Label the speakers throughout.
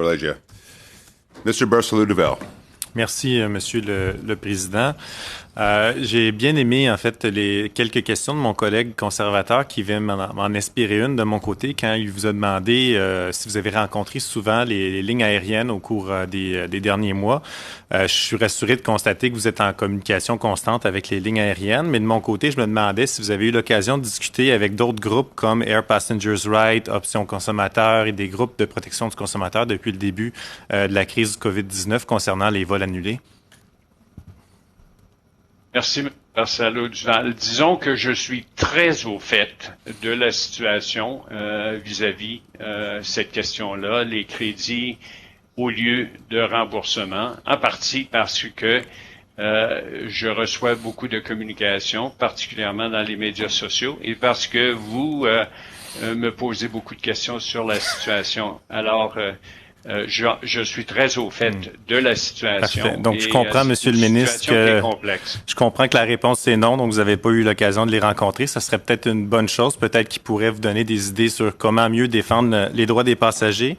Speaker 1: privilège. Mr. Barcelou-Duval.
Speaker 2: Merci, Monsieur le Président. J'ai bien aimé, en fait, les quelques questions de mon collègue conservateur qui vient m'en inspirer une de mon côté quand il vous a demandé si vous avez rencontré souvent les lignes aériennes au cours des derniers mois. Je suis rassuré de constater que vous êtes en communication constante avec les lignes aériennes, mais de mon côté, je me demandais si vous avez eu l'occasion de discuter avec d'autres groupes comme Air Passengers Right, Options Consommateurs et des groupes de protection du consommateur depuis le début de la crise du COVID-19 concernant les vols annulés.
Speaker 3: Merci, Barcelou-Duval. Disons que je suis très au fait de la situation vis-à-vis cette question-là, les crédits au lieu de remboursement, en partie parce que je reçois beaucoup de communications, particulièrement dans les médias sociaux, et parce que vous me posez beaucoup de questions sur la situation. Alors, je suis très au fait de la situation.
Speaker 2: Parfait. Donc, je comprends, Monsieur le ministre, que je comprends que la réponse est non, donc vous n'avez pas eu l'occasion de les rencontrer. Ça serait peut-être une bonne chose, peut-être qu'ils pourraient vous donner des idées sur comment mieux défendre les droits des passagers.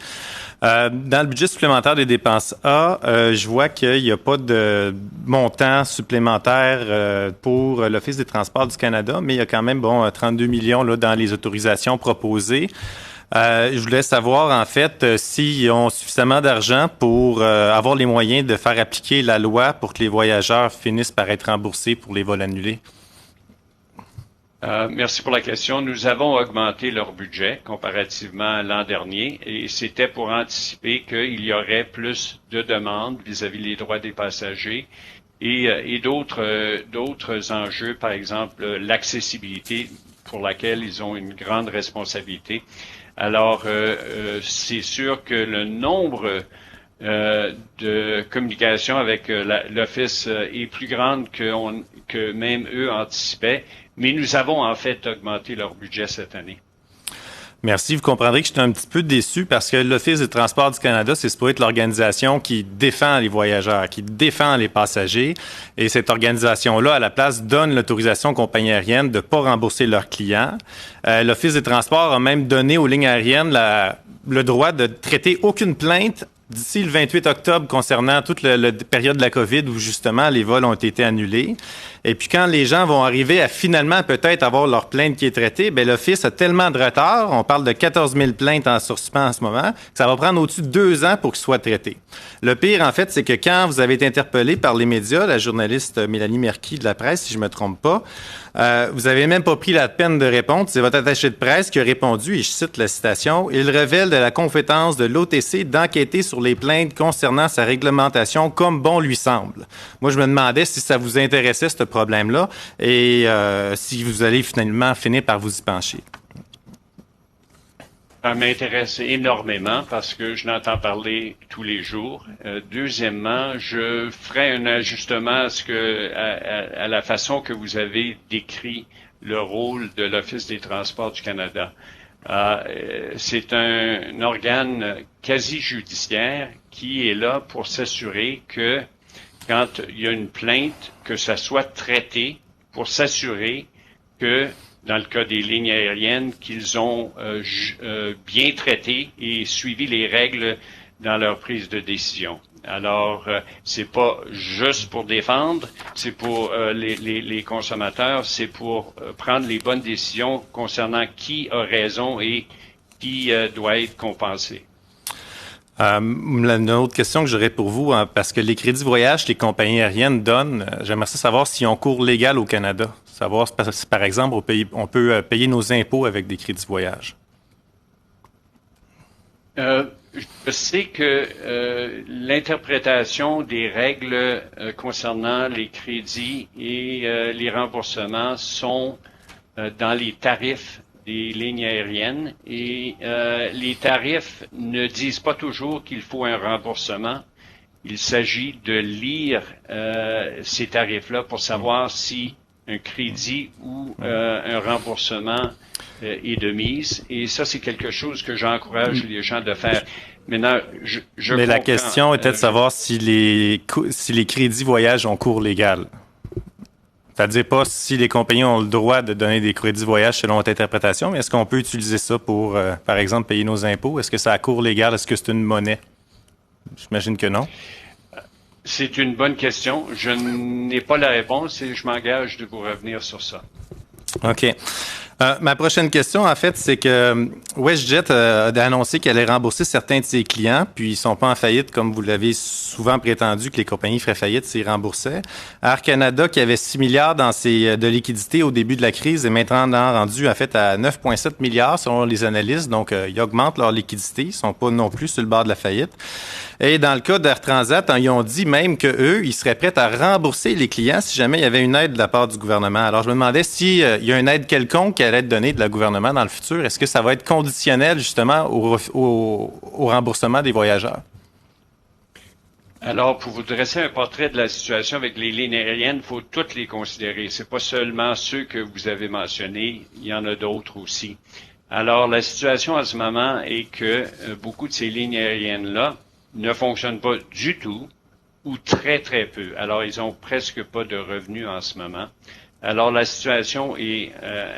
Speaker 2: Dans le budget supplémentaire des dépenses A, je vois qu'il n'y a pas de montant supplémentaire pour l'Office des transports du Canada, mais il y a quand même 32 millions là, dans les autorisations proposées. Je voulais savoir, en fait, s'ils ont suffisamment d'argent pour avoir les moyens de faire appliquer la loi pour que les voyageurs finissent par être remboursés pour les vols annulés.
Speaker 3: Merci pour la question. Nous avons augmenté leur budget comparativement à l'an dernier et c'était pour anticiper qu'il y aurait plus de demandes vis-à-vis les droits des passagers et d'autres enjeux, par exemple l'accessibilité pour laquelle ils ont une grande responsabilité. Alors, c'est sûr que le nombre de communication avec l'Office est plus grande que même eux anticipaient, mais nous avons en fait augmenté leur budget cette année.
Speaker 2: Merci. Vous comprendrez que je suis un petit peu déçu parce que l'Office des transports du Canada, c'est supposé être l'organisation qui défend les voyageurs, qui défend les passagers. Et cette organisation-là, à la place, donne l'autorisation aux compagnies aériennes de ne pas rembourser leurs clients. L'Office des transports a même donné aux lignes aériennes le droit de traiter aucune plainte d'ici le 28 octobre concernant toute la période de la COVID où justement les vols ont été annulés. Et puis quand les gens vont arriver à finalement peut-être avoir leur plainte qui est traitée, bien l'Office a tellement de retard, on parle de 14 000 plaintes en suspens en ce moment, que ça va prendre au-dessus de 2 ans pour qu'ils soient traités. Le pire, en fait, c'est que quand vous avez été interpellé par les médias, la journaliste Mélanie Merki de la presse, si je me trompe pas, vous avez même pas pris la peine de répondre. C'est votre attaché de presse qui a répondu, et je cite la citation, « Il révèle de la compétence de l'OTC d'enquêter sur les plaintes concernant sa réglementation comme bon lui semble. » Moi, je me demandais si ça vous intéressait, ce problème-là, et si vous allez finalement finir par vous y pencher.
Speaker 3: Ça m'intéresse énormément parce que je l'entends parler tous les jours. Deuxièmement, je ferai un ajustement à la façon que vous avez décrit le rôle de l'Office des transports du Canada. C'est un organe quasi-judiciaire qui est là pour s'assurer que quand il y a une plainte, que ça soit traité pour s'assurer que dans le cas des lignes aériennes, qu'ils ont bien traité et suivi les règles dans leur prise de décision. Alors, c'est pas juste pour défendre, c'est pour les consommateurs, c'est pour prendre les bonnes décisions concernant qui a raison et qui doit être compensé.
Speaker 2: Une autre question que j'aurais pour vous, parce que les crédits voyage que les compagnies aériennes donnent, j'aimerais savoir s'ils ont cours légal au Canada. Savoir si, par exemple, on peut payer nos impôts avec des crédits voyage.
Speaker 3: Je sais que l'interprétation des règles concernant les crédits et les remboursements sont dans les tarifs des lignes aériennes et les tarifs ne disent pas toujours qu'il faut un remboursement. Il s'agit de lire ces tarifs-là pour savoir si un crédit ou un remboursement est de mise. Et ça, c'est quelque chose que j'encourage les gens de faire. Maintenant,
Speaker 2: Mais la question était de savoir si les crédits voyage ont cours légal. C'est-à-dire pas si les compagnies ont le droit de donner des crédits voyage selon votre interprétation, mais est-ce qu'on peut utiliser ça pour, par exemple, payer nos impôts? Est-ce que ça a cours légal? Est-ce que c'est une monnaie? J'imagine que non.
Speaker 3: C'est une bonne question. Je n'ai pas la réponse et je m'engage de vous revenir sur ça.
Speaker 2: OK. Ma prochaine question, en fait, c'est que WestJet a annoncé qu'elle allait rembourser certains de ses clients, puis ils sont pas en faillite, comme vous l'avez souvent prétendu que les compagnies feraient faillite s'ils remboursaient. Air Canada, qui avait 6 milliards de liquidités au début de la crise, est maintenant rendu, en fait, à 9,7 milliards selon les analystes. Donc, ils augmentent leur liquidité. Ils sont pas non plus sur le bord de la faillite. Et dans le cas d'Air Transat, ils ont dit même qu'eux, ils seraient prêts à rembourser les clients si jamais il y avait une aide de la part du gouvernement. Alors, je me demandais s'il y a une aide quelconque qui allait être donnée de la gouvernement dans le futur. Est-ce que ça va être conditionnel, justement, au remboursement des voyageurs?
Speaker 3: Alors, pour vous dresser un portrait de la situation avec les lignes aériennes, il faut toutes les considérer. C'est pas seulement ceux que vous avez mentionnés, il y en a d'autres aussi. Alors, la situation en ce moment est que beaucoup de ces lignes aériennes-là ne fonctionnent pas du tout ou très, très peu. Alors, ils ont presque pas de revenus en ce moment. Alors, la situation est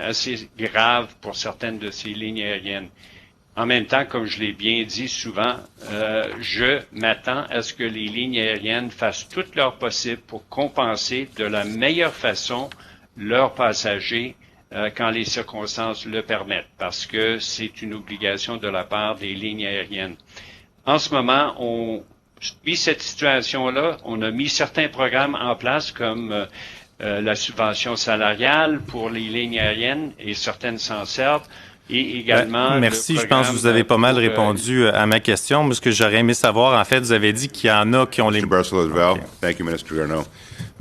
Speaker 3: assez grave pour certaines de ces lignes aériennes. En même temps, comme je l'ai bien dit souvent, je m'attends à ce que les lignes aériennes fassent tout leur possible pour compenser de la meilleure façon leurs passagers quand les circonstances le permettent, parce que c'est une obligation de la part des lignes aériennes. En ce moment, on vit cette situation-là. On a mis certains programmes en place comme la subvention salariale pour les lignes aériennes et certaines s'en servent. Et également.
Speaker 2: Merci. Je pense que vous avez pas mal répondu à ma question. Mais ce que j'aurais aimé savoir, en fait, vous avez dit qu'il y en a qui ont les.
Speaker 1: Mr. Barcelo-Duval,
Speaker 2: Okay.
Speaker 1: Thank you, Minister Garneau.